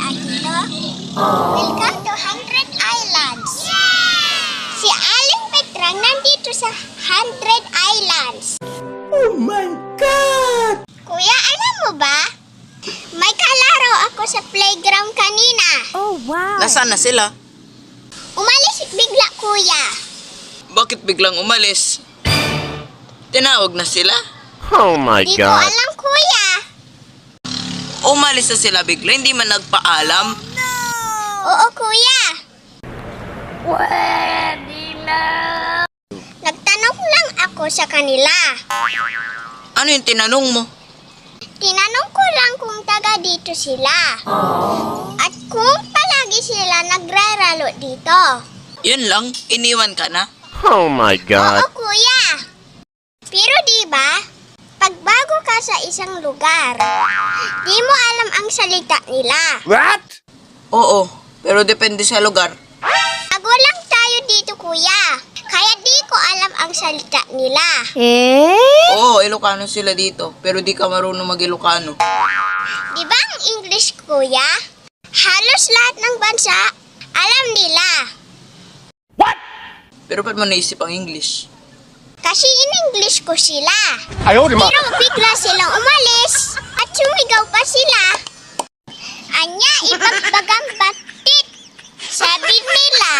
Aquino. Welcome to 100 Islands. Si Aling Petrang nandito sa 100 Islands. Oh my God! Kuya, alam mo ba? May kalaro ako sa playground kanina. Oh, wow. Nasaan na sila? Umalis bigla, kuya. Bakit biglang umalis? Tinawag na sila? Oh my Di ko God! alam, kuya. Umalis na sila bigla, hindi man nagpaalam? Oo, kuya. Nagtanong lang ako sa kanila. Ano yung tinanong mo? Tinanong ko lang kung taga dito sila. At kung palagi sila nagraralo dito. Yun lang, iniwan ka na? Oh my God! Oo, kuya. Pero di ba, pag bago ka sa isang lugar, di mo alam ang salita nila. What? Oo, pero depende sa lugar. Bago lang tayo dito, kuya. Kaya di ko alam ang salita nila. Oo, Ilocano sila dito, pero di ka marunong mag-Ilocano. Di ba ang English, kuya? Halos lahat ng bansa, alam nila. Pero ba't mo naisip ang English? Kasi in-English ko sila. Ayaw di ma... Pero bigla silang umalis at sumigaw pa sila. Anya, ibang bagang batit. Sabi nila.